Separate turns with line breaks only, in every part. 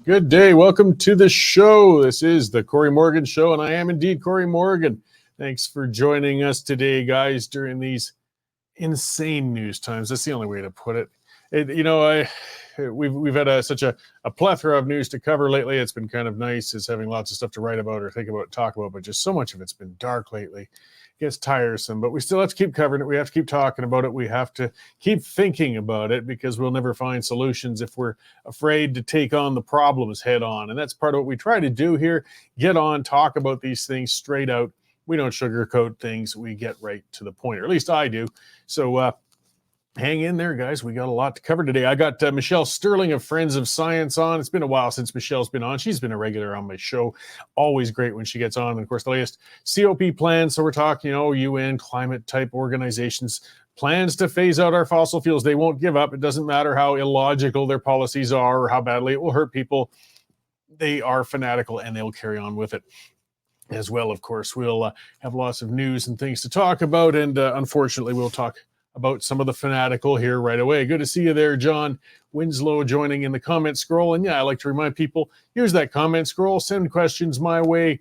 Good day. Welcome to the show. This is the Corey Morgan Show, and I am indeed Corey Morgan. Thanks for joining us today, guys, during these insane news times. That's the only way to put it. We've had such a plethora of news to cover lately. It's been kind of nice as having lots of stuff to write about or think about, talk about, but just so much of it's been dark lately. It gets tiresome, but we still have to keep covering it. We have to keep talking about it. We have to keep thinking about it because we'll never find solutions if we're afraid to take on the problems head on. And that's part of what we try to do here. Get on, talk about these things straight out. We don't sugarcoat things. We get right to the point, or at least I do. So hang in there, guys. We got a lot to cover today. I got Michelle Stirling of Friends of Science on. It's been a while since Michelle's been on. She's been a regular on my show. Always great when she gets on. And of course, the latest COP plans. So we're talking, UN climate type organizations, plans to phase out our fossil fuels. They won't give up. It doesn't matter how illogical their policies are or how badly it will hurt people. They are fanatical and they'll carry on with it. As well, of course, we'll have lots of news and things to talk about. And unfortunately, we'll talk about some of the fanatical here right away. Good to see you there, John Winslow, joining in the comment scroll. And yeah, I like to remind people, use that comment scroll, send questions my way,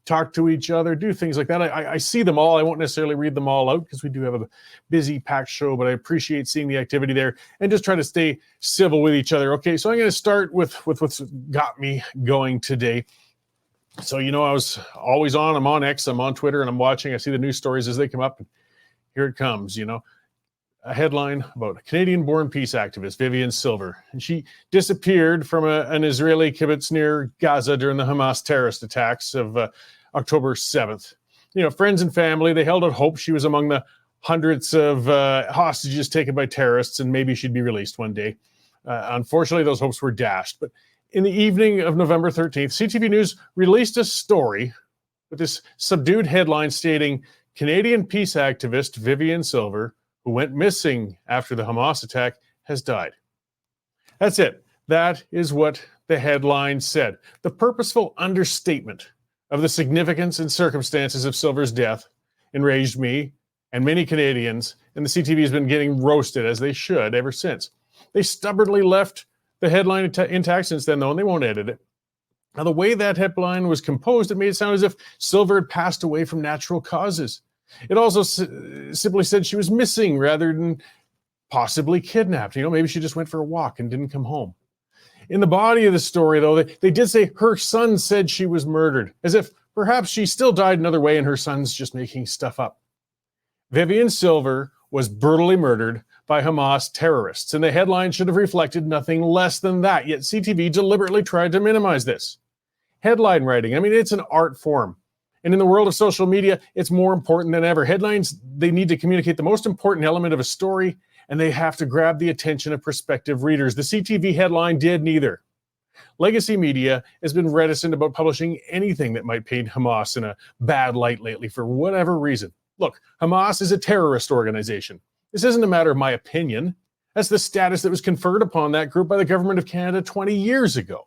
talk to each other, do things like that. I see them all. I won't necessarily read them all out because we do have a busy, packed show, but I appreciate seeing the activity there and just try to stay civil with each other. Okay, so I'm going to start with what's got me going today. So, I was always on. I'm on X, I'm on Twitter, and I'm watching. I see the news stories as they come up. And here it comes, a headline about a Canadian-born peace activist, Vivian Silver. And she disappeared from an Israeli kibbutz near Gaza during the Hamas terrorist attacks of October 7th. Friends and family, they held out hope she was among the hundreds of hostages taken by terrorists, and maybe she'd be released one day. Unfortunately, those hopes were dashed. But in the evening of November 13th, CTV News released a story with this subdued headline stating, Canadian peace activist Vivian Silver, who went missing after the Hamas attack, has died. That's it. That is what the headline said. The purposeful understatement of the significance and circumstances of Silver's death enraged me and many Canadians, and the CTV has been getting roasted, as they should, ever since. They stubbornly left the headline intact since then, though, and they won't edit it. Now, the way that headline was composed, it made it sound as if Silver had passed away from natural causes. It also simply said she was missing rather than possibly kidnapped. Maybe she just went for a walk and didn't come home. In the body of the story, though, they did say her son said she was murdered, as if perhaps she still died another way and her son's just making stuff up. Vivian Silver was brutally murdered by Hamas terrorists, and the headline should have reflected nothing less than that, yet CTV deliberately tried to minimize this. Headline writing, it's an art form. And in the world of social media, it's more important than ever. Headlines, they need to communicate the most important element of a story, and they have to grab the attention of prospective readers. The CTV headline did neither. Legacy media has been reticent about publishing anything that might paint Hamas in a bad light lately for whatever reason. Look, Hamas is a terrorist organization. This isn't a matter of my opinion. That's the status that was conferred upon that group by the government of Canada 20 years ago.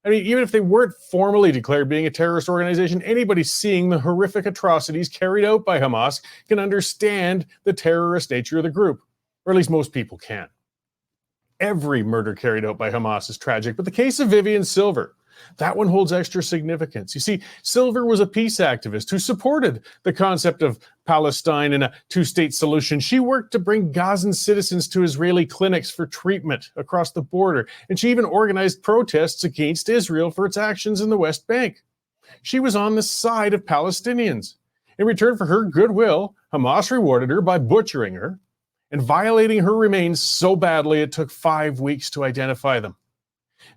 Even if they weren't formally declared being a terrorist organization, anybody seeing the horrific atrocities carried out by Hamas can understand the terrorist nature of the group, or at least most people can. Every murder carried out by Hamas is tragic, but the case of Vivian Silver, that one holds extra significance. You see, Silver was a peace activist who supported the concept of Palestine and a two-state solution. She worked to bring Gazan citizens to Israeli clinics for treatment across the border, and she even organized protests against Israel for its actions in the West Bank. She was on the side of Palestinians. In return for her goodwill, Hamas rewarded her by butchering her and violating her remains so badly it took 5 weeks to identify them.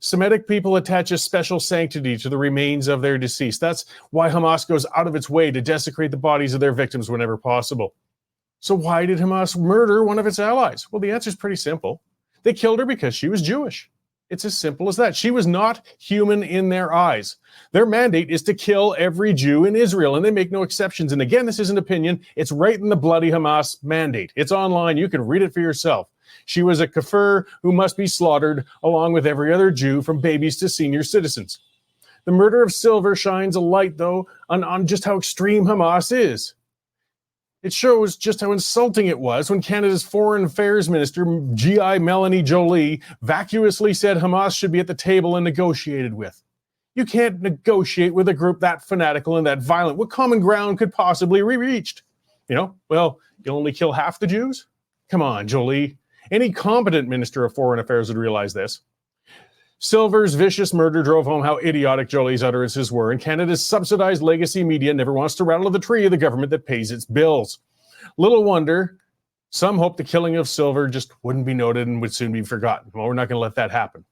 Semitic people attach a special sanctity to the remains of their deceased. That's why Hamas goes out of its way to desecrate the bodies of their victims whenever possible. So why did Hamas murder one of its allies? Well, the answer is pretty simple. They killed her because she was Jewish. It's as simple as that. She was not human in their eyes. Their mandate is to kill every Jew in Israel, and they make no exceptions. And again, this isn't opinion. It's right in the bloody Hamas mandate. It's online. You can read it for yourself. She was a kafir who must be slaughtered along with every other Jew, from babies to senior citizens. The murder of Silver shines a light, though, on just how extreme Hamas is. It shows just how insulting it was when Canada's Foreign Affairs Minister, GI Melanie Joly, vacuously said Hamas should be at the table and negotiated with. You can't negotiate with a group that fanatical and that violent. What common ground could possibly be reached? You'll only kill half the Jews? Come on, Joly. Any competent Minister of Foreign Affairs would realize this. Silver's vicious murder drove home how idiotic Joly's utterances were, and Canada's subsidized legacy media never wants to rattle the tree of the government that pays its bills. Little wonder some hoped the killing of Silver just wouldn't be noted and would soon be forgotten. Well, we're not going to let that happen.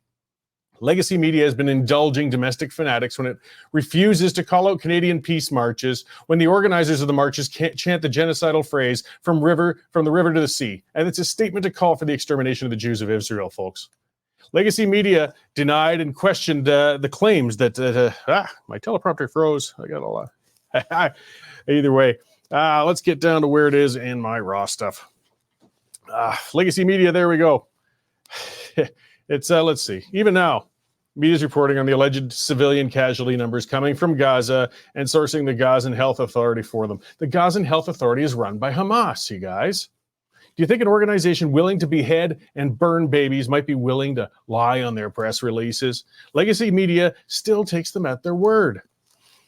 Legacy media has been indulging domestic fanatics when it refuses to call out Canadian peace marches, when the organizers of the marches can't chant the genocidal phrase from the river to the sea. And it's a statement to call for the extermination of the Jews of Israel, folks. Legacy media denied and questioned the claims that my teleprompter froze. I got a lot. Either way, let's get down to where it is in my raw stuff. Legacy media, there we go. It's let's see. Even now, media is reporting on the alleged civilian casualty numbers coming from Gaza and sourcing the Gazan Health Authority for them. The Gazan Health Authority is run by Hamas, you guys. Do you think an organization willing to behead and burn babies might be willing to lie on their press releases? Legacy media still takes them at their word.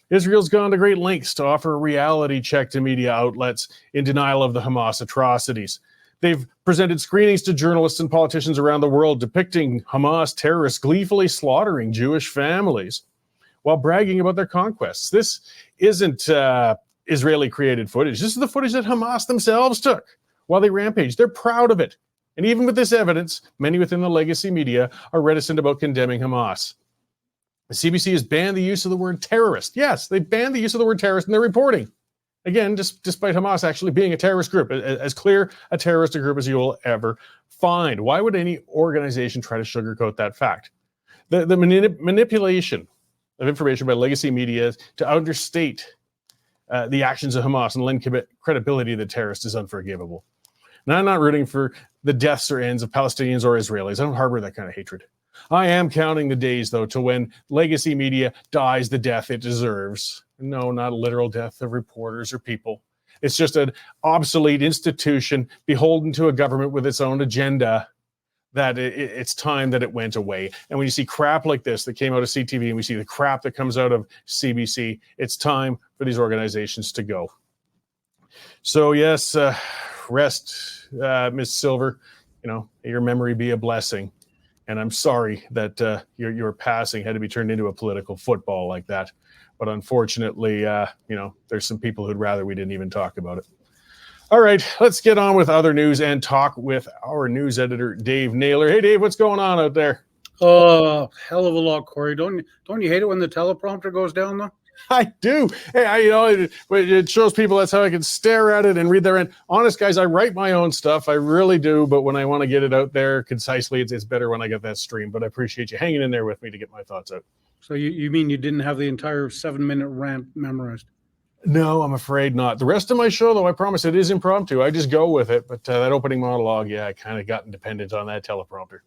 Israel's gone to great lengths to offer a reality check to media outlets in denial of the Hamas atrocities. They've presented screenings to journalists and politicians around the world depicting Hamas terrorists gleefully slaughtering Jewish families while bragging about their conquests. This isn't Israeli-created footage. This is the footage that Hamas themselves took while they rampaged. They're proud of it. And even with this evidence, many within the legacy media are reticent about condemning Hamas. The CBC has banned the use of the word terrorist. Yes, they banned the use of the word terrorist in their reporting. Again, despite Hamas actually being a terrorist group, as clear a terrorist group as you will ever find. Why would any organization try to sugarcoat that fact? The manipulation of information by legacy media to understate the actions of Hamas and lend credibility to the terrorists is unforgivable. And I'm not rooting for the deaths or ends of Palestinians or Israelis. I don't harbor that kind of hatred. I am counting the days, though, to when legacy media dies the death it deserves. No, not a literal death of reporters or people. It's just an obsolete institution beholden to a government with its own agenda that it's time that it went away. And when you see crap like this that came out of CTV and we see the crap that comes out of CBC, it's time for these organizations to go. So yes, rest, Ms. Silver, your memory be a blessing. And I'm sorry that your passing had to be turned into a political football like that. But unfortunately, there's some people who'd rather we didn't even talk about it. All right, let's get on with other news and talk with our news editor, Dave Naylor. Hey, Dave, what's going on out there?
Oh, hell of a lot, Corey. Don't you hate it when the teleprompter goes down, though?
I do. Hey, it shows people that's how I can stare at it and read their end. Honest, guys, I write my own stuff. I really do. But when I want to get it out there concisely, it's better when I get that stream. But I appreciate you hanging in there with me to get my thoughts out.
So you mean you didn't have the entire 7-minute rant memorized?
No, I'm afraid not. The rest of my show, though, I promise it is impromptu. I just go with it. But that opening monologue, I kind of gotten dependent on that teleprompter.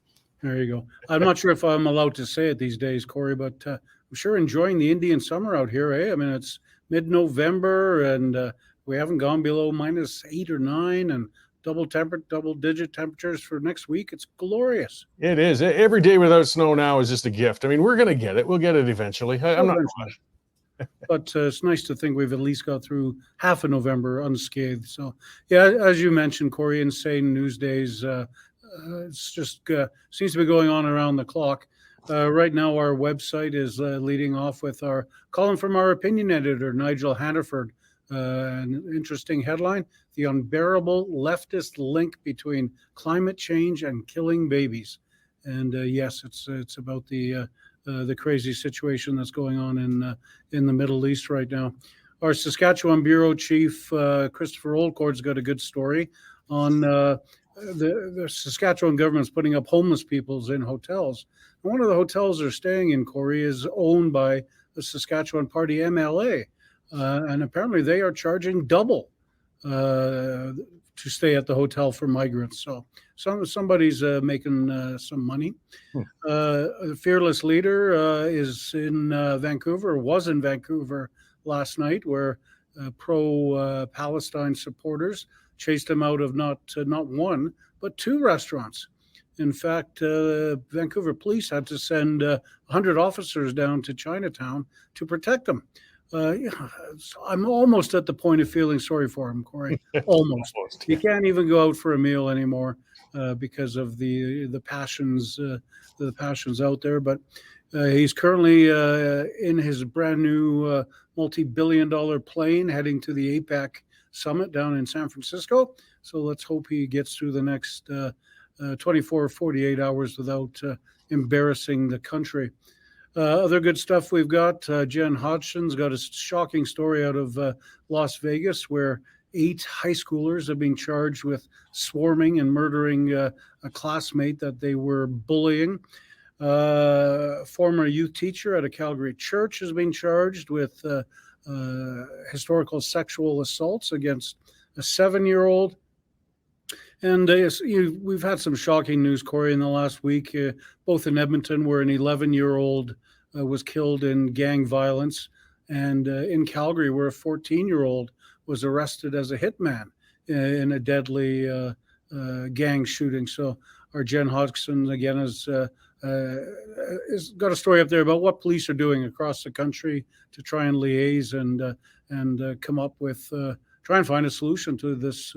There you go. I'm not sure if I'm allowed to say it these days, Corey, but I'm sure enjoying the Indian summer out here, eh? I mean, it's mid-November, and we haven't gone below -8 or 9, and double-digit temperatures for next week. It's glorious.
It is. Every day without snow now is just a gift. I mean, we're going to get it. We'll get it eventually. I'm not.
But it's nice to think we've at least got through half of November unscathed. So, yeah, as you mentioned, Corey, insane news days. It's just seems to be going on around the clock. Right now, our website is leading off with our column from our opinion editor, Nigel Hannaford. An interesting headline: the unbearable leftist link between climate change and killing babies. And yes, it's about the crazy situation that's going on in the Middle East right now. Our Saskatchewan bureau chief, Christopher Oldcord's got a good story on the Saskatchewan government's putting up homeless peoples in hotels. And one of the hotels they're staying in, Corey, is owned by the Saskatchewan Party MLA. And apparently they are charging double to stay at the hotel for migrants. So somebody's making some money. The fearless leader is in Vancouver, was in Vancouver last night, where pro-Palestine supporters chased him out of not one, but two restaurants. In fact, Vancouver police had to send 100 officers down to Chinatown to protect him. I'm almost at the point of feeling sorry for him, Corey. Almost. You can't even go out for a meal anymore because of the passions out there. But he's currently in his brand new multi-billion-dollar plane heading to the APEC summit down in San Francisco. So let's hope he gets through the next 24 or 48 hours without embarrassing the country. Other good stuff we've got. Jen Hodgson's got a shocking story out of Las Vegas where 8 high schoolers have been charged with swarming and murdering a classmate that they were bullying. Former youth teacher at a Calgary church has been charged with historical sexual assaults against a 7-year-old. And we've had some shocking news, Corey, in the last week, both in Edmonton, where an 11-year-old was killed in gang violence, and in Calgary, where a 14-year-old was arrested as a hitman in a deadly gang shooting. So our Jen Hodgson, again, has got a story up there about what police are doing across the country to try and liaise and come up with, try and find a solution to this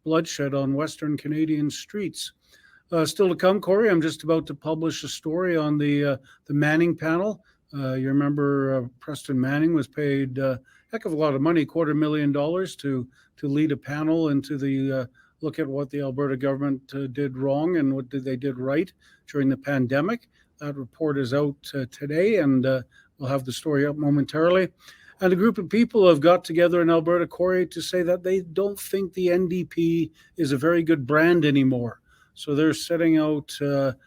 bloodshed on Western Canadian streets. Still to come, Corey, I'm just about to publish a story on the Manning panel. You remember Preston Manning was paid a heck of a lot of money, $250,000 to lead a panel into the look at what the Alberta government did wrong and what they did right during the pandemic. That report is out today, and we'll have the story up momentarily. And a group of people have got together in Alberta, Corey, to say that they don't think the NDP is a very good brand anymore. So they're setting out a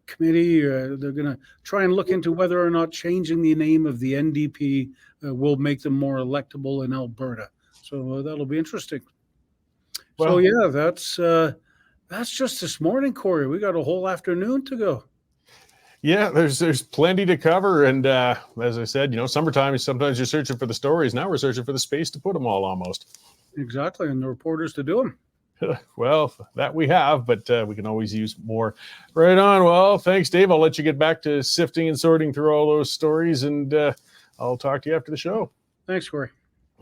committee. They're going to try and look into whether or not changing the name of the NDP will make them more electable in Alberta. So that'll be interesting. Well, so yeah, that's just this morning, Corey. We got a whole afternoon to go.
Yeah, there's plenty to cover, and as I said, summertime is sometimes you're searching for the stories. Now we're searching for the space to put them all, almost.
Exactly, and the reporters to do them.
Well, that we have, but we can always use more. Right on. Well, thanks, Dave. I'll let you get back to sifting and sorting through all those stories, and I'll talk to you after the show.
Thanks, Corey.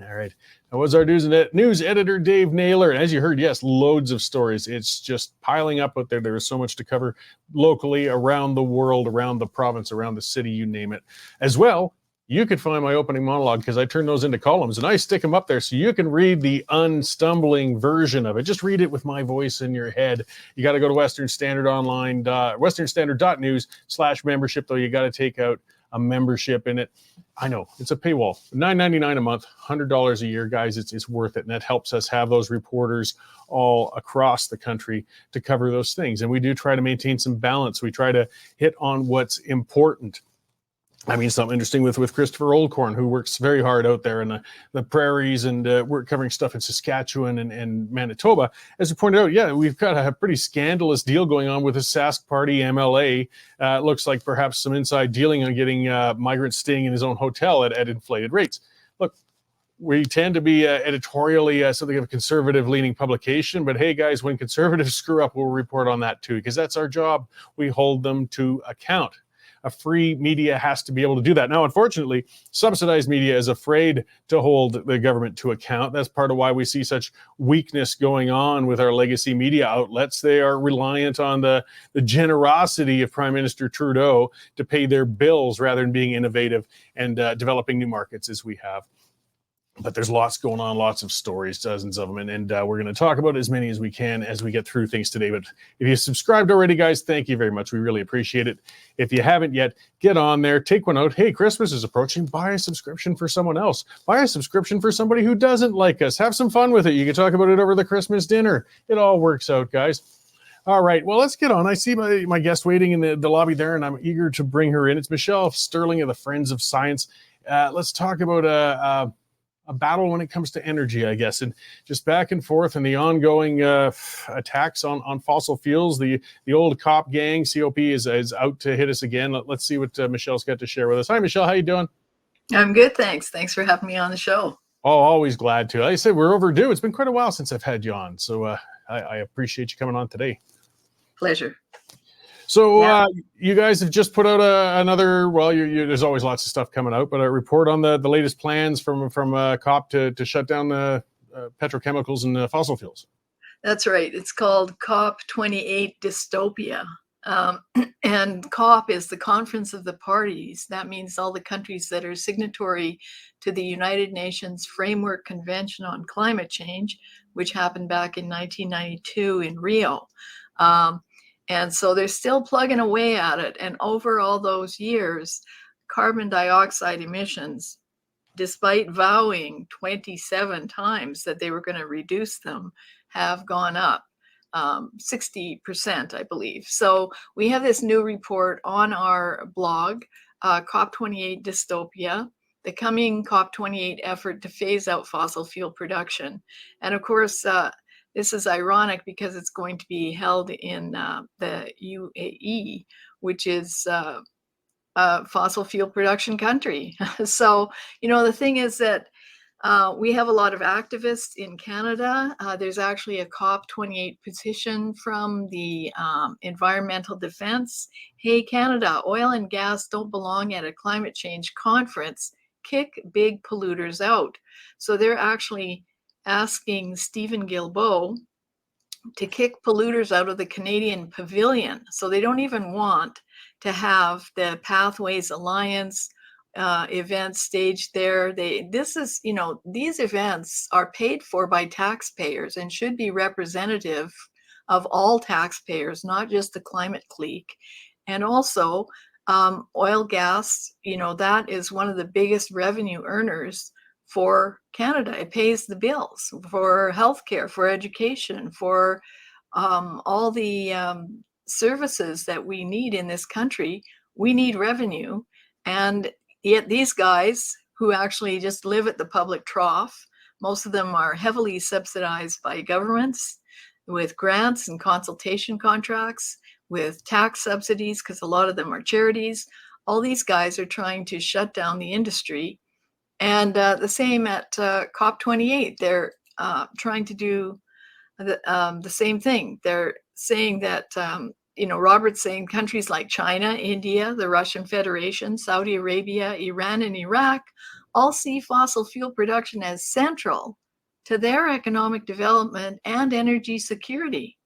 All right. That was our news editor, Dave Naylor. And as you heard, yes, loads of stories. It's just piling up out there. There is so much to cover locally, around the world, around the province, around the city, you name it. As well, you could find my opening monologue because I turn those into columns and I stick them up there so you can read the unstumbling version of it. Just read it with my voice in your head. You got to go to Western Standard Online, westernstandard.news/membership, though. You got to take out a membership in it. I know it's a paywall, $9.99 a month, $100 a year, guys. It's worth it. And that helps us have those reporters all across the country to cover those things. And we do try to maintain some balance. We try to hit on what's important. I mean, something interesting with Christopher Oldcorn, who works very hard out there in the prairies, and we're covering stuff in Saskatchewan and Manitoba. As you pointed out, yeah, we've got a pretty scandalous deal going on with the Sask Party MLA. Looks like perhaps some inside dealing on getting migrants staying in his own hotel at inflated rates. Look, we tend to be editorially something of a conservative-leaning publication, but hey, guys, when conservatives screw up, we'll report on that too, because that's our job. We hold them to account. A free media has to be able to do that. Now, unfortunately, subsidized media is afraid to hold the government to account. That's part of why we see such weakness going on with our legacy media outlets. They are reliant on the generosity of Prime Minister Trudeau to pay their bills rather than being innovative and developing new markets as we have. But there's lots going on, lots of stories, dozens of them, and we're going to talk about as many as we can as we get through things today. But if you subscribed already, guys, thank you very much. We really appreciate it. If you haven't yet, get on there, take one out. Hey, Christmas is approaching. Buy a subscription for someone else. Buy a subscription for somebody who doesn't like us. Have some fun with it. You can talk about it over the Christmas dinner. It all works out, guys. All right, well, let's get on. I see my guest waiting in the lobby there, and I'm eager to bring her in. It's Michelle Stirling of the Friends of Science. Let's talk about a battle when it comes to energy, I guess, and just back and forth and the ongoing attacks on fossil fuels. The old COP gang, COP, is out to hit us again. Let's see what Michelle's got to share with us. Hi, Michelle. How you doing?
I'm good, thanks. Thanks for having me on the show.
Oh, always glad to. Like I said, we're overdue. It's been quite a while since I've had you on, so I appreciate you coming on today.
Pleasure.
So
Yeah.
you guys have just put out another. Well, there's always lots of stuff coming out, but a report on the latest plans from COP to shut down the petrochemicals and fossil fuels.
That's right. It's called COP28 Dystopia. And COP is the Conference of the Parties. That means all the countries that are signatory to the United Nations Framework Convention on Climate Change, which happened back in 1992 in Rio. And so they're still plugging away at it. And over all those years, carbon dioxide emissions, despite vowing 27 times that they were going to reduce them, have gone up 60%, I believe. So we have this new report on our blog, COP28 Dystopia, the coming COP28 effort to phase out fossil fuel production. And of course, this is ironic because it's going to be held in the UAE, which is a fossil fuel production country. So, the thing is that we have a lot of activists in Canada. There's actually a COP28 petition from the Environmental Defense. Hey, Canada, oil and gas don't belong at a climate change conference. Kick big polluters out. So they're actually asking Stephen Guilbeault to kick polluters out of the Canadian pavilion. So they don't even want to have the Pathways Alliance events staged there. These events are paid for by taxpayers and should be representative of all taxpayers, not just the climate clique. And also, oil, gas, that is one of the biggest revenue earners for Canada. It pays the bills for healthcare, for education, for all the services that we need in this country. We need revenue. And yet these guys who actually just live at the public trough, most of them are heavily subsidized by governments with grants and consultation contracts, with tax subsidies, because a lot of them are charities. All these guys are trying to shut down the industry. And the same at COP28, they're trying to do the same thing. They're saying that, Robert's saying countries like China, India, the Russian Federation, Saudi Arabia, Iran, and Iraq all see fossil fuel production as central to their economic development and energy security.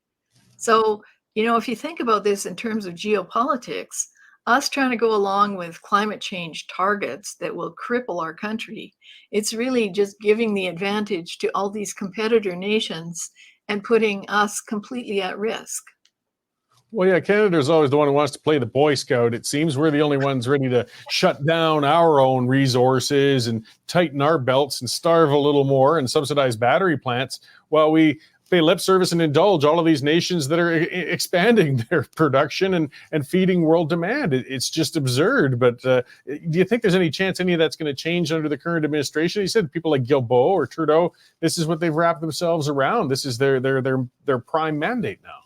So, if you think about this in terms of geopolitics, us trying to go along with climate change targets that will cripple our country, it's really just giving the advantage to all these competitor nations and putting us completely at risk.
Well, yeah, Canada's always the one who wants to play the Boy Scout. It seems we're the only ones ready to shut down our own resources and tighten our belts and starve a little more and subsidize battery plants while we pay lip service and indulge all of these nations that are expanding their production and feeding world demand. It's just absurd. But do you think there's any chance any of that's going to change under the current administration? You said people like Guilbeault or Trudeau, this is what they've wrapped themselves around. This is their prime mandate now.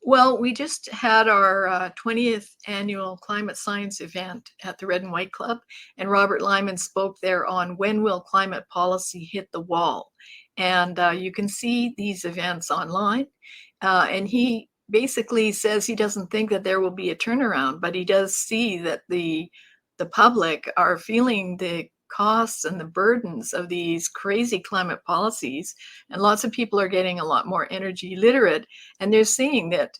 Well, we just had our 20th annual climate science event at the Red and White Club, and Robert Lyman spoke there on when will climate policy hit the wall. And you can see these events online. And he basically says he doesn't think that there will be a turnaround, but he does see that the public are feeling the costs and the burdens of these crazy climate policies. And lots of people are getting a lot more energy literate. And they're seeing that,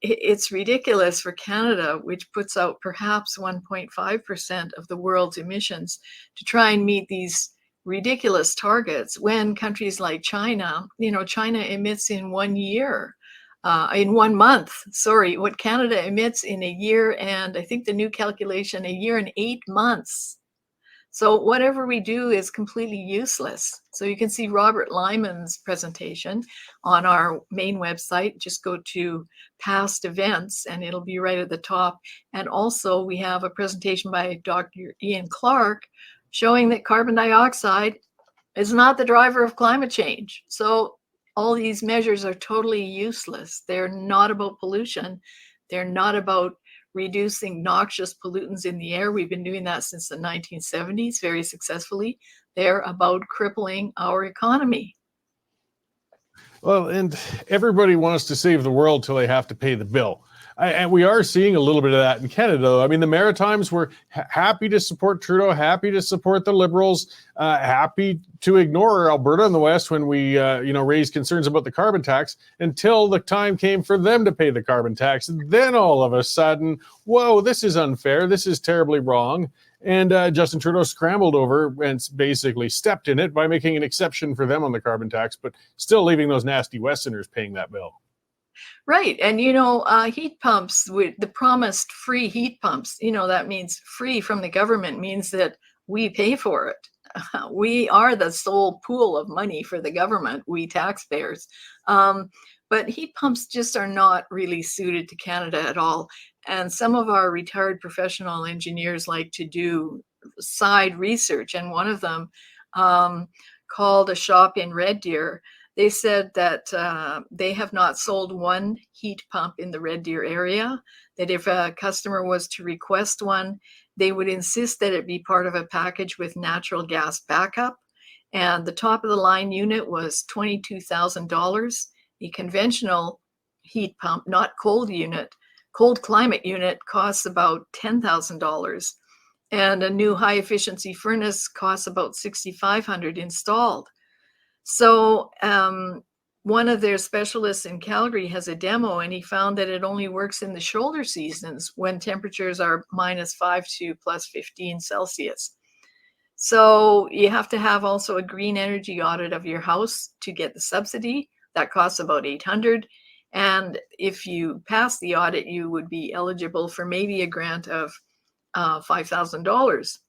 it's ridiculous for Canada, which puts out perhaps 1.5% of the world's emissions, to try and meet these ridiculous targets when countries like China, China emits in 1 year, in 1 month, what Canada emits in a year, and I think the new calculation, a year and 8 months. So whatever we do is completely useless. So you can see Robert Lyman's presentation on our main website. Just go to past events and it'll be right at the top. And also we have a presentation by Dr. Ian Clark showing that carbon dioxide is not the driver of climate change. So all these measures are totally useless. They're not about pollution. They're not about reducing noxious pollutants in the air. We've been doing that since the 1970s very successfully. They're about crippling our economy.
Well, and everybody wants to save the world till they have to pay the bill. And we are seeing a little bit of that in Canada, though. I mean, the Maritimes were happy to support Trudeau, happy to support the Liberals, happy to ignore Alberta in the West when we, raised concerns about the carbon tax until the time came for them to pay the carbon tax. And then all of a sudden, whoa, this is unfair. This is terribly wrong. And Justin Trudeau scrambled over and basically stepped in it by making an exception for them on the carbon tax, but still leaving those nasty Westerners paying that bill.
Right. And, heat pumps, with the promised free heat pumps, that means free from the government means that we pay for it. We are the sole pool of money for the government, we taxpayers. But heat pumps just are not really suited to Canada at all. And some of our retired professional engineers like to do side research. And one of them called a shop in Red Deer. They said that they have not sold one heat pump in the Red Deer area, that if a customer was to request one, they would insist that it be part of a package with natural gas backup. And the top of the line unit was $22,000. The conventional heat pump, not cold climate unit, costs about $10,000. And a new high efficiency furnace costs about $6,500 installed. So one of their specialists in Calgary has a demo, and he found that it only works in the shoulder seasons when temperatures are -5 to +15 Celsius. So you have to have also a green energy audit of your house to get the subsidy. That costs about $800. And if you pass the audit, you would be eligible for maybe a grant of $5,000.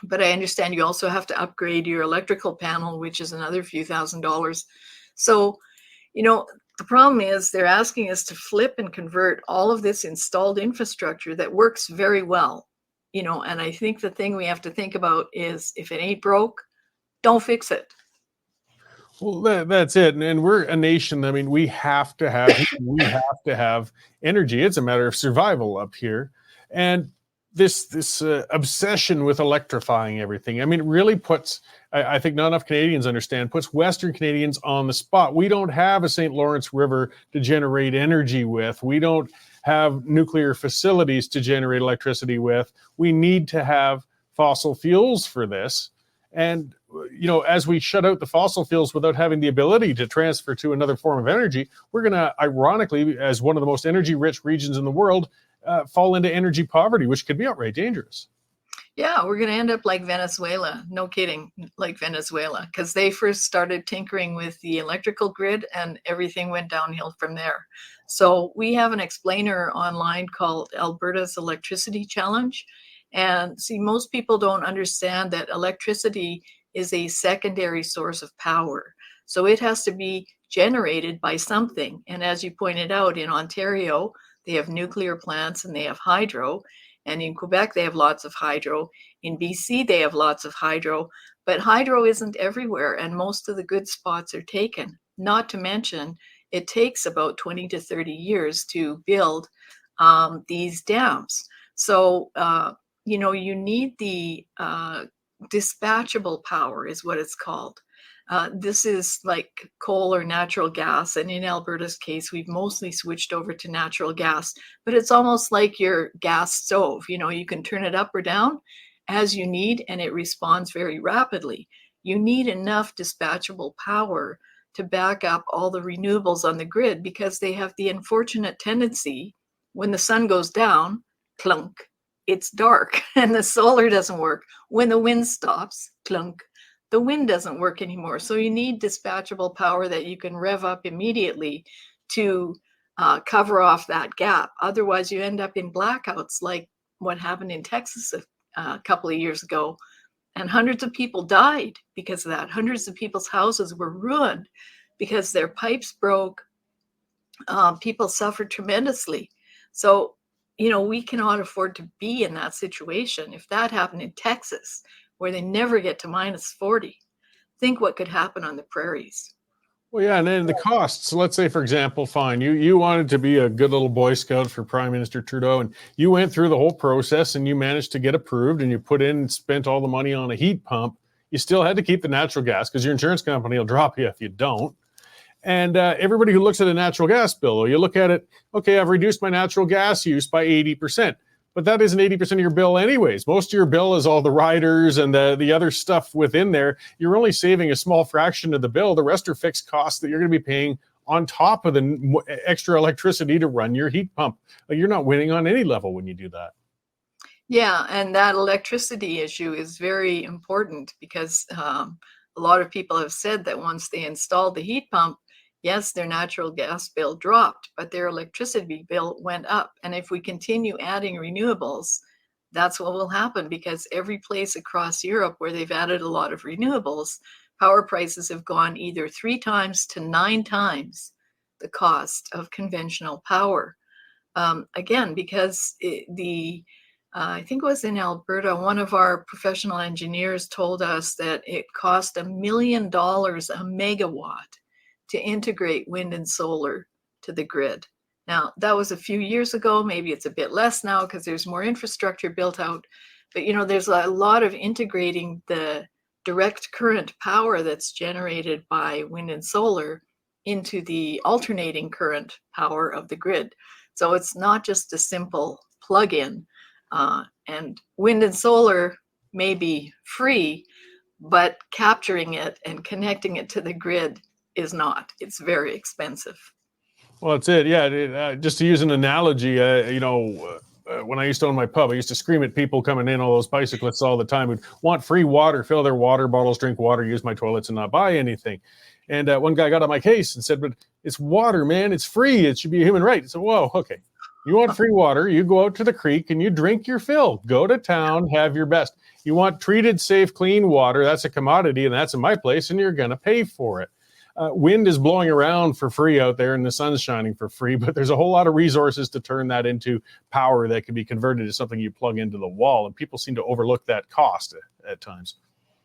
But I understand you also have to upgrade your electrical panel, which is another few $1,000s. So, the problem is they're asking us to flip and convert all of this installed infrastructure that works very well, and I think the thing we have to think about is if it ain't broke, don't fix it.
Well, that's it. And we're a nation. I mean, we have to have energy. It's a matter of survival up here. And this obsession with electrifying everything, I mean, it really puts, I think not enough Canadians understand, puts Western Canadians on the spot. We don't have a St. Lawrence River to generate energy with. We don't have nuclear facilities to generate electricity with. We need to have fossil fuels for this. And, as we shut out the fossil fuels without having the ability to transfer to another form of energy, we're going to, ironically, as one of the most energy-rich regions in the world, fall into energy poverty, which could be outright dangerous.
Yeah, we're going to end up like Venezuela. No kidding, like Venezuela, because they first started tinkering with the electrical grid and everything went downhill from there. So we have an explainer online called Alberta's Electricity Challenge. And see, most people don't understand that electricity is a secondary source of power. So it has to be generated by something. And as you pointed out, in Ontario, they have nuclear plants and they have hydro. And in Quebec, they have lots of hydro. In BC, they have lots of hydro. But hydro isn't everywhere, and most of the good spots are taken. Not to mention, it takes about 20 to 30 years to build these dams. So, you need the dispatchable power is what it's called. This is like coal or natural gas. And in Alberta's case, we've mostly switched over to natural gas, but it's almost like your gas stove. You can turn it up or down as you need, and it responds very rapidly. You need enough dispatchable power to back up all the renewables on the grid, because they have the unfortunate tendency, when the sun goes down, clunk, it's dark and the solar doesn't work. When the wind stops, clunk, the wind doesn't work anymore. So you need dispatchable power that you can rev up immediately to cover off that gap. Otherwise, you end up in blackouts like what happened in Texas a couple of years ago. And hundreds of people died because of that. Hundreds of people's houses were ruined because their pipes broke. People suffered tremendously. So, we cannot afford to be in that situation. If that happened in Texas, where they never get to -40, think what could happen on the prairies.
Well, yeah, and then the costs. Let's say, for example, fine, you wanted to be a good little Boy Scout for Prime Minister Trudeau, and you went through the whole process, and you managed to get approved, and you put in and spent all the money on a heat pump. You still had to keep the natural gas because your insurance company will drop you if you don't. And everybody who looks at a natural gas bill, you look at it, okay, I've reduced my natural gas use by 80%. But that isn't 80% of your bill anyways. Most of your bill is all the riders and the other stuff within there. You're only saving a small fraction of the bill. The rest are fixed costs that you're going to be paying on top of the extra electricity to run your heat pump. Like, you're not winning on any level when you do that.
Yeah, and that electricity issue is very important because a lot of people have said that once they installed the heat pump, yes, their natural gas bill dropped, but their electricity bill went up. And if we continue adding renewables, that's what will happen, because every place across Europe where they've added a lot of renewables, power prices have gone either 3 times to 9 times the cost of conventional power. Again, because I think it was in Alberta, one of our professional engineers told us that it cost $1 million a megawatt to integrate wind and solar to the grid. Now, that was a few years ago. Maybe it's a bit less now because there's more infrastructure built out. But, there's a lot of integrating the direct current power that's generated by wind and solar into the alternating current power of the grid. So it's not just a simple plug-in. And wind and solar may be free, but capturing it and connecting it to the grid is not. It's very expensive.
Well, that's it. Yeah. Just to use an analogy, when I used to own my pub, I used to scream at people coming in, all those bicyclists all the time, who'd want free water, fill their water bottles, drink water, use my toilets, and not buy anything. And one guy got on my case and said, "But it's water, man. It's free. It should be a human right." I said, "Whoa, okay. You want free water, you go out to the creek and you drink your fill. Go to town, have your best. You want treated, safe, clean water, that's a commodity, and that's in my place, and you're going to pay for it." Wind is blowing around for free out there and the sun's shining for free, but there's a whole lot of resources to turn that into power that can be converted to something you plug into the wall, and people seem to overlook that cost at times.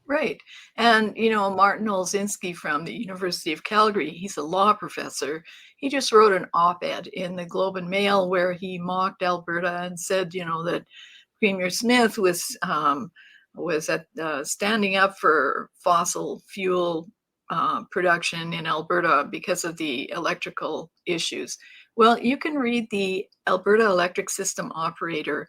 Right. And, Martin Olszynski from the University of Calgary, he's a law professor. He just wrote an op-ed in the Globe and Mail where he mocked Alberta and said, that Premier Smith was standing up for fossil fuel production in Alberta because of the electrical issues. Well, you can read the Alberta Electric System Operator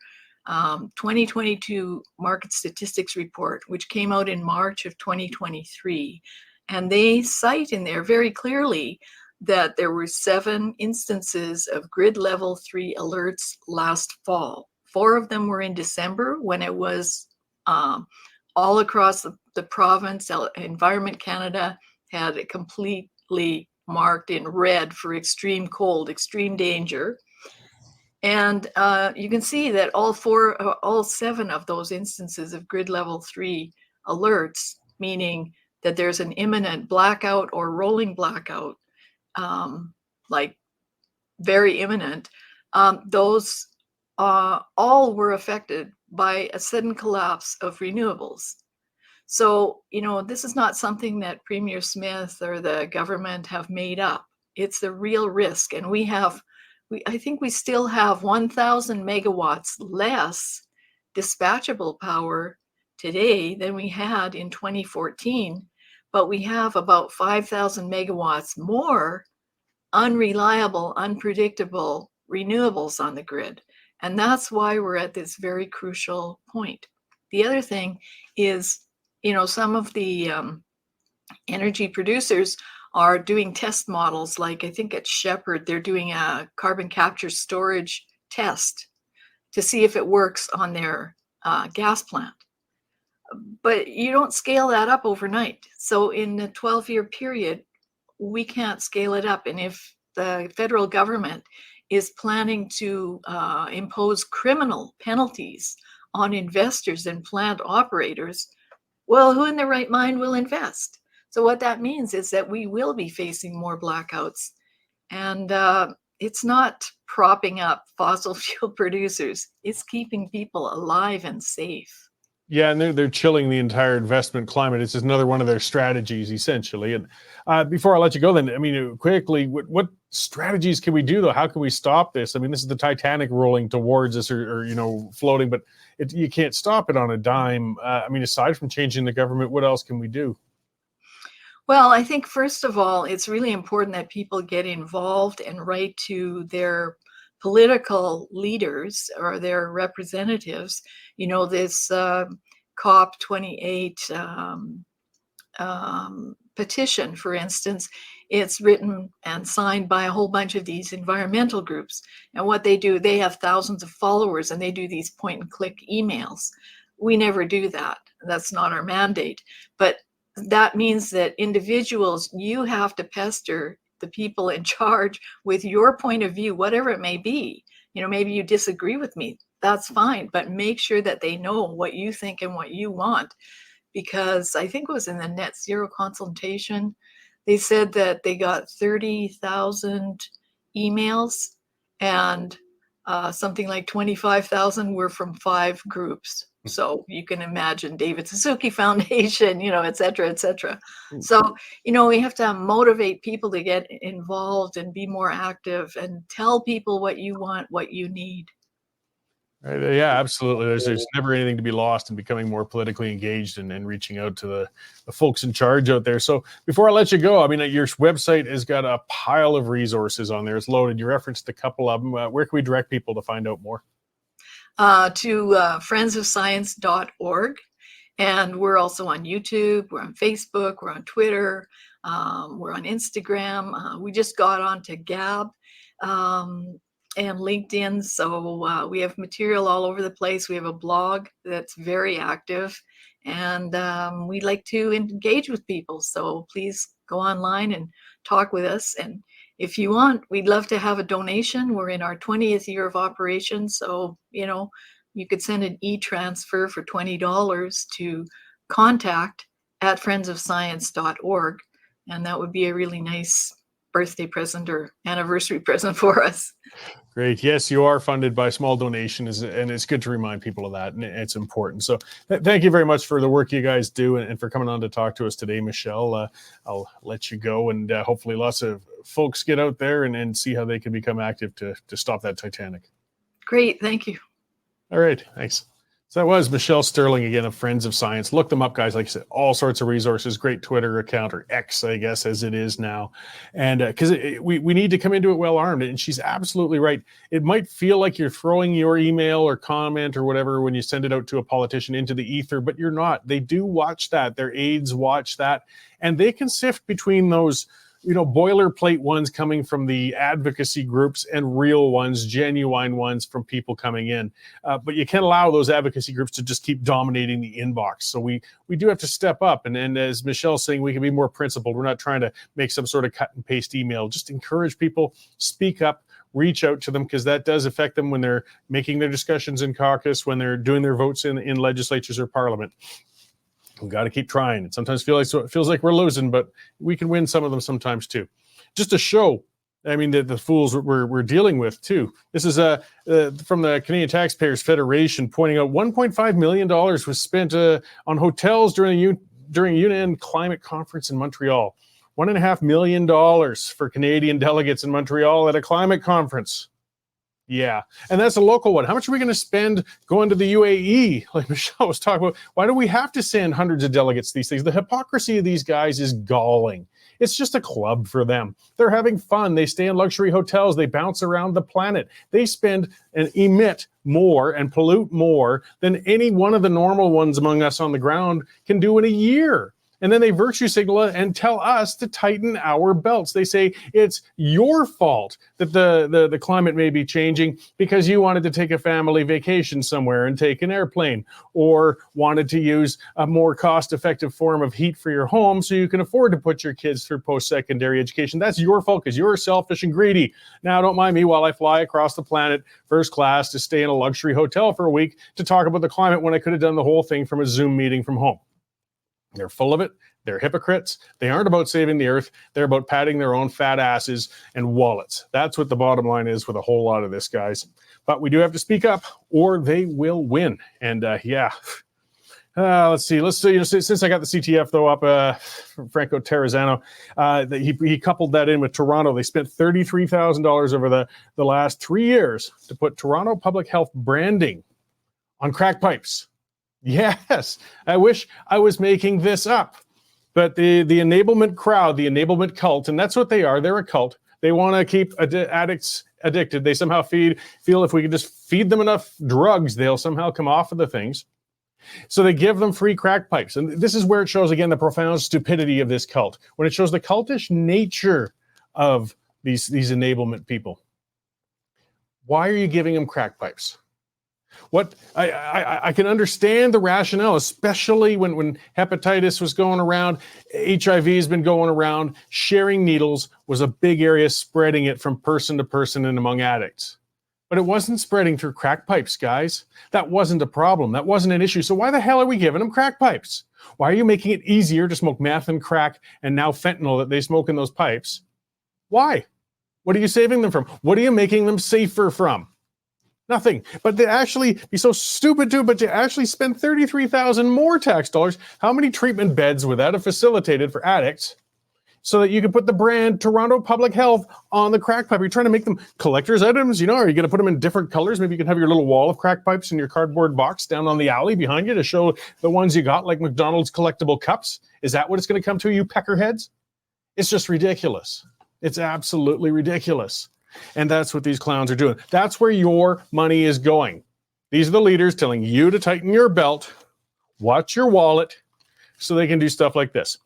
2022 Market Statistics Report, which came out in March of 2023. And they cite in there very clearly that there were 7 instances of grid level 3 alerts last fall. 4 of them were in December when it was all across the province. Environment Canada had it completely marked in red for extreme cold, extreme danger. And you can see that all 7 of those instances of grid level 3 alerts, meaning that there's an imminent blackout or rolling blackout, like very imminent, those all were affected by a sudden collapse of renewables. So, this is not something that Premier Smith or the government have made up. It's the real risk. And I think we still have 1,000 megawatts less dispatchable power today than we had in 2014, but we have about 5,000 megawatts more unreliable, unpredictable renewables on the grid. And that's why we're at this very crucial point. The other thing is, some of the energy producers are doing test models, like I think at Shepherd, they're doing a carbon capture storage test to see if it works on their gas plant. But you don't scale that up overnight. So in a 12-year period, we can't scale it up. And if the federal government is planning to impose criminal penalties on investors and plant operators, well, who in their right mind will invest? So what that means is that we will be facing more blackouts. And it's not propping up fossil fuel producers. It's keeping people alive and safe.
Yeah, and they're chilling the entire investment climate. It's just another one of their strategies, essentially. And before I let you go, then, I mean, quickly, what strategies can we do, though? How can we stop this? I mean, this is the Titanic rolling towards us, or floating, but you can't stop it on a dime. I mean, aside from changing the government, what else can we do?
Well, I think first of all, it's really important that people get involved and write to their political leaders or their representatives. This COP28 petition, for instance, it's written and signed by a whole bunch of these environmental groups. And what they do, they have thousands of followers and they do these point and click emails. We never do that. That's not our mandate. But that means that individuals, you have to pester the people in charge with your point of view, whatever it may be. Maybe you disagree with me. That's fine. But make sure that they know what you think and what you want. Because I think it was in the net zero consultation, they said that they got 30,000 emails and something like 25,000 were from 5 groups. So you can imagine David Suzuki Foundation, et cetera, et cetera. So, we have to motivate people to get involved and be more active and tell people what you want, what you need.
Right. Yeah, absolutely. There's never anything to be lost in becoming more politically engaged and reaching out to the folks in charge out there. So before I let you go, I mean, your website has got a pile of resources on there. It's loaded. You referenced a couple of them. Where can we direct people to find out more?
To friendsofscience.org. And we're also on YouTube. We're on Facebook. We're on Twitter. We're on Instagram. We just got onto Gab. And LinkedIn. So we have material all over the place. We have a blog that's very active and we like to engage with people. So please go online and talk with us. And if you want, we'd love to have a donation. We're in our 20th year of operation. So, you could send an e-transfer for $20 to contact@friendsofscience.org. And that would be a really nice birthday present or anniversary present for us.
Great. Yes, you are funded by small donations, and it's good to remind people of that, and it's important. So thank you very much for the work you guys do and for coming on to talk to us today, Michelle. I'll let you go, and hopefully lots of folks get out there and see how they can become active to stop that Titanic.
Great. Thank you.
All right. Thanks. So that was Michelle Stirling, again, of Friends of Science. Look them up, guys. Like I said, all sorts of resources, great Twitter account, or X, I guess, as it is now. And because we need to come into it well-armed. And she's absolutely right. It might feel like you're throwing your email or comment or whatever when you send it out to a politician into the ether, but you're not. They do watch that. Their aides watch that. And they can sift between those boilerplate ones coming from the advocacy groups and real ones, genuine ones from people coming in. But you can't allow those advocacy groups to just keep dominating the inbox. So we do have to step up. And as Michelle's saying, we can be more principled. We're not trying to make some sort of cut and paste email. Just encourage people, speak up, reach out to them, because that does affect them when they're making their discussions in caucus, when they're doing their votes in legislatures or parliament. We've got to keep trying. It sometimes feels like we're losing, but we can win some of them sometimes too. Just to show, I mean, the fools we're dealing with too. This is from the Canadian Taxpayers Federation, pointing out $1.5 million was spent on hotels during UN climate conference in Montreal. $1.5 million for Canadian delegates in Montreal at a climate conference. Yeah, and that's a local one. How much are we going to spend going to the UAE? Like Michelle was talking about, why do we have to send hundreds of delegates to these things? The hypocrisy of these guys is galling. It's just a club for them. They're having fun. They stay in luxury hotels. They bounce around the planet. They spend and emit more and pollute more than any one of the normal ones among us on the ground can do in a year. And then they virtue signal and tell us to tighten our belts. They say it's your fault that the climate may be changing because you wanted to take a family vacation somewhere and take an airplane, or wanted to use a more cost-effective form of heat for your home so you can afford to put your kids through post-secondary education. That's your fault because you're selfish and greedy. Now, don't mind me while I fly across the planet first class to stay in a luxury hotel for a week to talk about the climate when I could have done the whole thing from a Zoom meeting from home. They're full of it. They're hypocrites. They aren't about saving the earth. They're about patting their own fat asses and wallets. That's what the bottom line is with a whole lot of this, guys. But we do have to speak up or they will win. And Let's see. Since I got the CTF though up, Franco Terrazzano, he coupled that in with Toronto. They spent $33,000 over the last 3 years to put Toronto public health branding on crack pipes. Yes, I wish I was making this up, but the enablement crowd, the enablement cult, and that's what they are. They're a cult. They want to keep addicts addicted. They somehow feel if we can just feed them enough drugs, they'll somehow come off of the things. So they give them free crack pipes. And this is where it shows, again, the profound stupidity of this cult, when it shows the cultish nature of these enablement people. Why are you giving them crack pipes? What I can understand the rationale, especially when hepatitis was going around, HIV has been going around, sharing needles was a big area, spreading it from person to person and among addicts. But it wasn't spreading through crack pipes, guys. That wasn't a problem. That wasn't an issue. So why the hell are we giving them crack pipes? Why are you making it easier to smoke meth and crack and now fentanyl that they smoke in those pipes? Why? What are you saving them from? What are you making them safer from? Nothing. But they actually be so stupid too, but to actually spend $33,000 more tax dollars. How many treatment beds would that have facilitated for addicts so that you can put the brand Toronto Public Health on the crack pipe? Are you trying to make them collector's items? You know, are you going to put them in different colors? Maybe you can have your little wall of crack pipes in your cardboard box down on the alley behind you to show the ones you got, like McDonald's collectible cups. Is that what it's going to come to, you peckerheads? It's just ridiculous. It's absolutely ridiculous. And that's what these clowns are doing. That's where your money is going. These are the leaders telling you to tighten your belt, watch your wallet, so they can do stuff like this.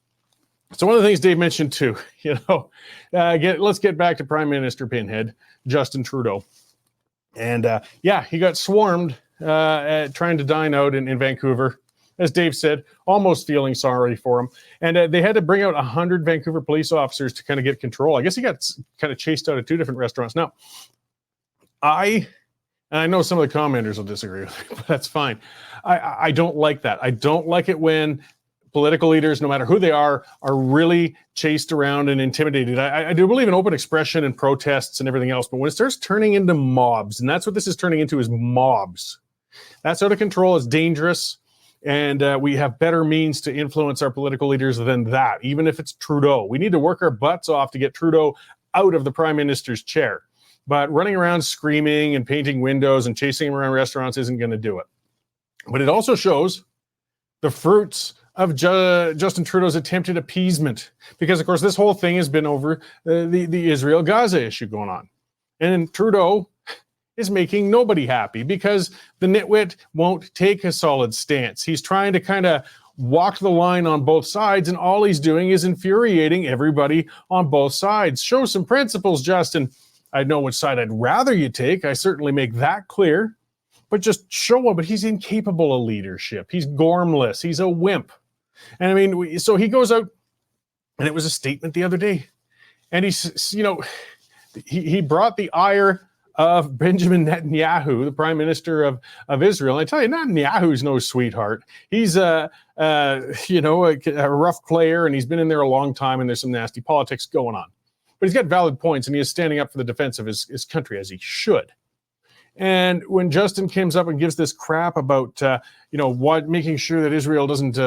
So one of the things Dave mentioned too, let's get back to Prime Minister Pinhead, Justin Trudeau. And he got swarmed at trying to dine out in Vancouver. As Dave said, almost feeling sorry for him. And they had to bring out 100 Vancouver police officers to kind of get control. I guess he got kind of chased out of 2 different restaurants. Now, I know some of the commenters will disagree with me, but that's fine. I don't like that. I don't like it when political leaders, no matter who they are really chased around and intimidated. I do believe in open expression and protests and everything else, but when it starts turning into mobs, and that's what this is turning into, is mobs. That's out of control. It's dangerous. And we have better means to influence our political leaders than that, even if it's Trudeau. We need to work our butts off to get Trudeau out of the prime minister's chair. But running around screaming and painting windows and chasing him around restaurants isn't going to do it. But it also shows the fruits of Justin Trudeau's attempted appeasement. Because, of course, this whole thing has been over the Israel-Gaza issue going on. And Trudeau is making nobody happy because the nitwit won't take a solid stance. He's trying to kind of walk the line on both sides, and all he's doing is infuriating everybody on both sides. Show some principles, Justin. I know which side I'd rather you take. I certainly make that clear. But just show him, but he's incapable of leadership. He's gormless. He's a wimp. And I mean, so he goes out, and it was a statement the other day. And he brought the ire of Benjamin Netanyahu, the prime minister of Israel. And I tell you, Netanyahu's no sweetheart. He's a rough player, and he's been in there a long time, and there's some nasty politics going on. But he's got valid points, and he is standing up for the defense of his country, as he should. And when Justin comes up and gives this crap about, making sure that Israel doesn't,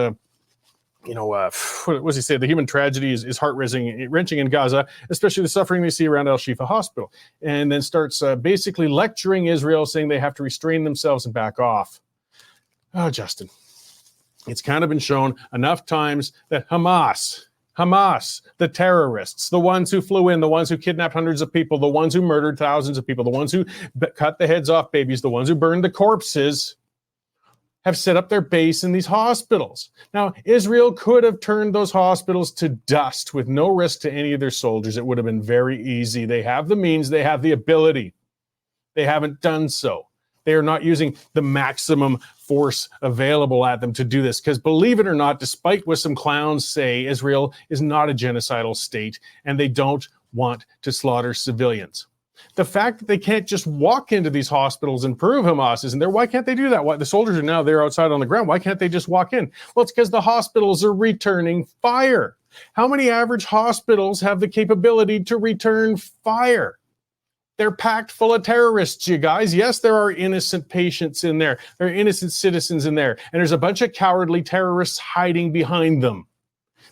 what does he say? The human tragedy is heart-wrenching in Gaza, especially the suffering they see around Al-Shifa Hospital. And then starts basically lecturing Israel, saying they have to restrain themselves and back off. Oh, Justin, it's kind of been shown enough times that Hamas, the terrorists, the ones who flew in, the ones who kidnapped hundreds of people, the ones who murdered thousands of people, the ones who cut the heads off babies, the ones who burned the corpses, have set up their base in these hospitals. Now, Israel could have turned those hospitals to dust with no risk to any of their soldiers. It would have been very easy. They have the means. They have the ability. They haven't done so. They are not using the maximum force available at them to do this. Because believe it or not, despite what some clowns say, Israel is not a genocidal state, and they don't want to slaughter civilians. The fact that they can't just walk into these hospitals and prove Hamas isn't there, why can't they do that? Why the soldiers are now there outside on the ground? Why can't they just walk in? Well, it's because the hospitals are returning fire. How many average hospitals have the capability to return fire? They're packed full of terrorists, you guys. Yes, there are innocent patients in there. There are innocent citizens in there. And there's a bunch of cowardly terrorists hiding behind them.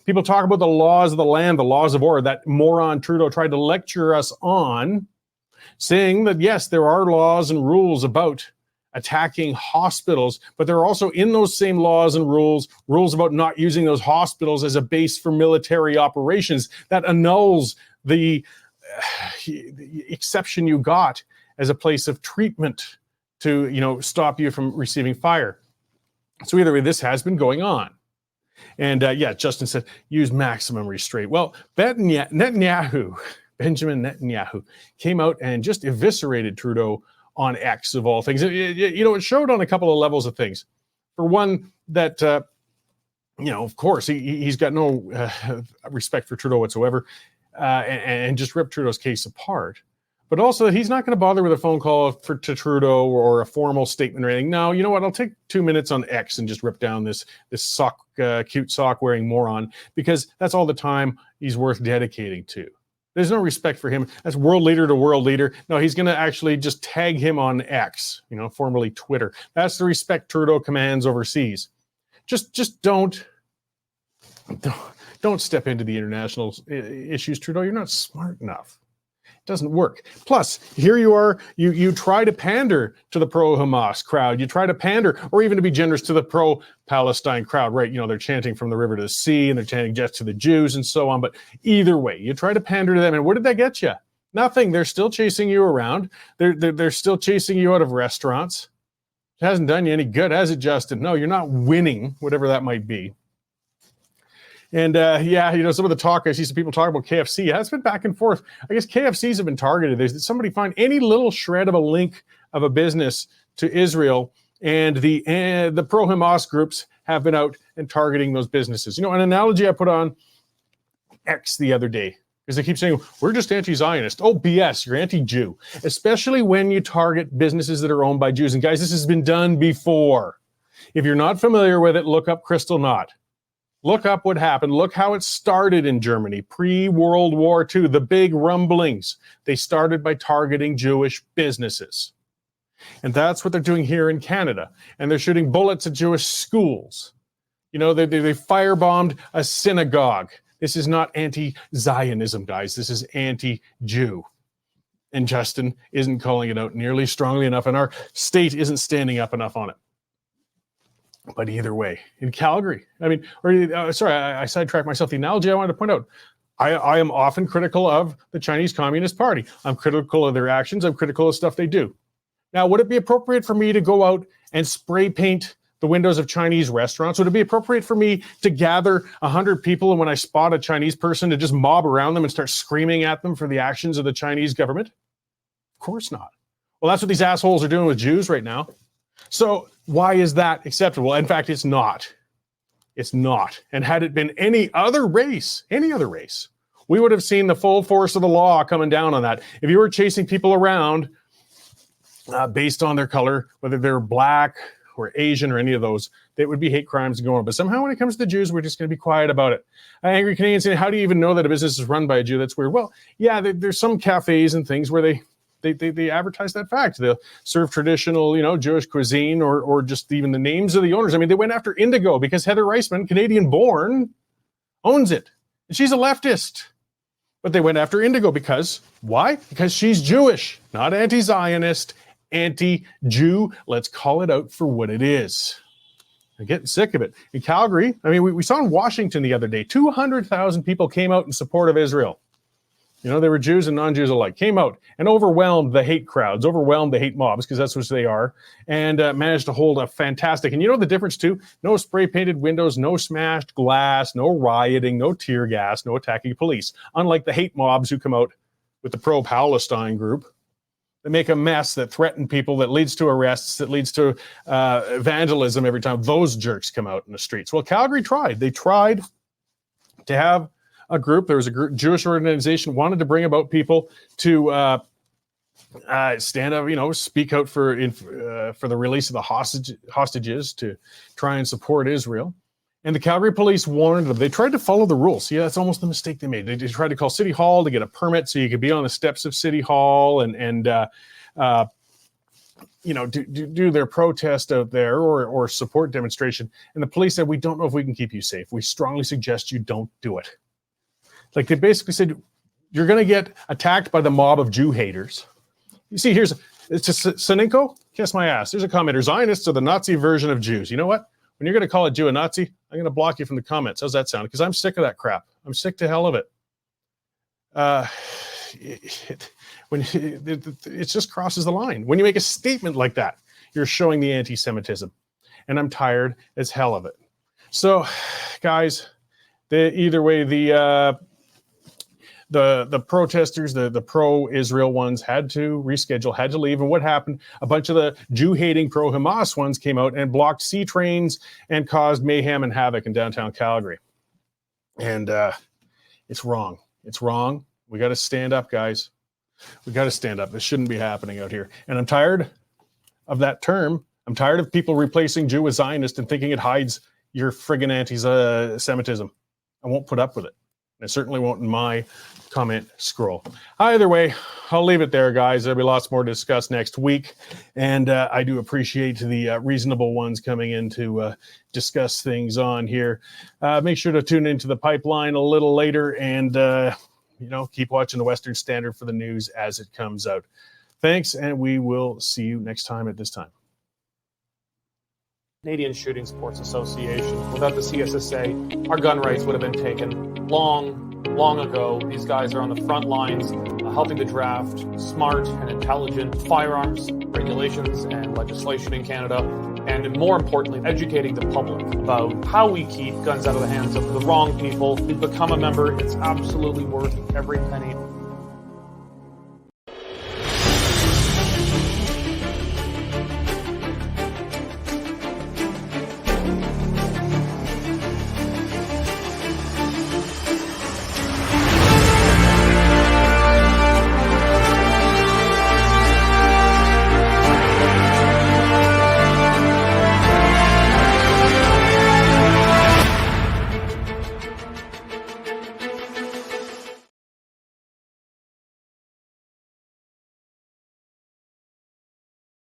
People talk about the laws of the land, the laws of war, that moron Trudeau tried to lecture us on, saying that, yes, there are laws and rules about attacking hospitals, but there are also in those same laws and rules about not using those hospitals as a base for military operations. That annuls the exception you got as a place of treatment to, stop you from receiving fire. So either way, this has been going on. And Justin said, use maximum restraint. Well, Benjamin Netanyahu came out and just eviscerated Trudeau on X, of all things. It showed on a couple of levels of things. For one, that, of course, he's got no respect for Trudeau whatsoever, and just ripped Trudeau's case apart. But also that he's not going to bother with a phone call to Trudeau or a formal statement or anything. No, you know what? I'll take 2 minutes on X and just rip down this cute sock-wearing moron, because that's all the time he's worth dedicating to. There's no respect for him. That's world leader to world leader. No, he's going to actually just tag him on X, formerly Twitter. That's the respect Trudeau commands overseas. Just don't step into the international issues, Trudeau. You're not smart enough. Doesn't work. Plus, here you are, you try to pander to the pro-Hamas crowd. You try to pander, or even to be generous, to the pro-Palestine crowd, right? They're chanting from the river to the sea, and they're chanting death to the Jews and so on. But either way, you try to pander to them, and what did that get you? Nothing. They're still chasing you around. They're still chasing you out of restaurants. It hasn't done you any good, has it, Justin? No, you're not winning, whatever that might be. And some of the talk, I see some people talking about KFC. Yeah, it's been back and forth. I guess KFCs have been targeted. Did somebody find any little shred of a link of a business to Israel? And the pro-Hamas groups have been out and targeting those businesses. An analogy I put on X the other day, because they keep saying, we're just anti-Zionist. Oh, BS, you're anti-Jew. Especially when you target businesses that are owned by Jews. And guys, this has been done before. If you're not familiar with it, look up Kristallnacht. Look up what happened. Look how it started in Germany, pre-World War II, the big rumblings. They started by targeting Jewish businesses. And that's what they're doing here in Canada. And they're shooting bullets at Jewish schools. They firebombed a synagogue. This is not anti-Zionism, guys. This is anti-Jew. And Justin isn't calling it out nearly strongly enough, and our state isn't standing up enough on it. But either way, in Calgary, I sidetracked myself. The analogy I wanted to point out, I am often critical of the Chinese Communist Party. I'm critical of their actions. I'm critical of stuff they do. Now, would it be appropriate for me to go out and spray paint the windows of Chinese restaurants? Would it be appropriate for me to gather 100 people, and when I spot a Chinese person, to just mob around them and start screaming at them for the actions of the Chinese government? Of course not. Well, that's what these assholes are doing with Jews right now. So why is that acceptable? In fact, it's not. It's not. And had it been any other race, we would have seen the full force of the law coming down on that. If you were chasing people around based on their color, whether they're black or Asian or any of those, they would be hate crimes going on. But somehow when it comes to Jews, we're just going to be quiet about it. Angry Canadians saying, how do you even know that a business is run by a Jew? That's weird. Well, yeah, there's some cafes and things where they advertise that fact. They'll serve traditional, Jewish cuisine, or just even the names of the owners. They went after Indigo because Heather Reisman, Canadian-born, owns it. And she's a leftist. But they went after Indigo because, why? Because she's Jewish, not anti-Zionist, anti-Jew. Let's call it out for what it is. I'm getting sick of it. In Calgary, we saw in Washington the other day, 200,000 people came out in support of Israel. They were Jews and non-Jews alike, came out and overwhelmed the hate crowds, overwhelmed the hate mobs, because that's what they are, and managed to hold a fantastic. And the difference too? No spray-painted windows, no smashed glass, no rioting, no tear gas, no attacking police. Unlike the hate mobs who come out with the pro-Palestine group, that make a mess, that threaten people, that leads to arrests, that leads to vandalism every time those jerks come out in the streets. Well, Calgary tried. They tried to have a group. There was a Jewish organization wanted to bring about people to stand up, speak out for the release of the hostages, to try and support Israel. And the Calgary police warned them. They tried to follow the rules. See, that's almost the mistake they made. They tried to call City Hall to get a permit so you could be on the steps of City Hall and do their protest out there or support demonstration. And the police said, we don't know if we can keep you safe. We strongly suggest you don't do it. Like they basically said, you're going to get attacked by the mob of Jew haters. You see, it's just Soninko, kiss my ass. There's a commenter. Zionists are the Nazi version of Jews. You know what? When you're going to call a Jew a Nazi, I'm going to block you from the comments. How's that sound? Because I'm sick of that crap. I'm sick to hell of it. It just crosses the line. When you make a statement like that, you're showing the anti-Semitism. And I'm tired as hell of it. So, guys, either way, the protesters, the pro-Israel ones had to reschedule, had to leave. And what happened? A bunch of the Jew-hating pro-Hamas ones came out and blocked sea trains and caused mayhem and havoc in downtown Calgary. And it's wrong. It's wrong. We got to stand up, guys. We got to stand up. This shouldn't be happening out here. And I'm tired of that term. I'm tired of people replacing Jew with Zionist and thinking it hides your friggin' anti-Semitism. I won't put up with it. And I certainly won't in my comment scroll. Either way, I'll leave it there, guys. There'll be lots more to discuss next week. And I do appreciate the reasonable ones coming in to discuss things on here. Make sure to tune into the pipeline a little later and, keep watching the Western Standard for the news as it comes out. Thanks, and we will see you next time at this time.
Canadian Shooting Sports Association. Without the CSSA, our gun rights would have been taken long ago. These guys are on the front lines helping to draft smart and intelligent firearms regulations and legislation in Canada, and more importantly, educating the public about how we keep guns out of the hands of the wrong people. We've become a member. It's absolutely worth every penny.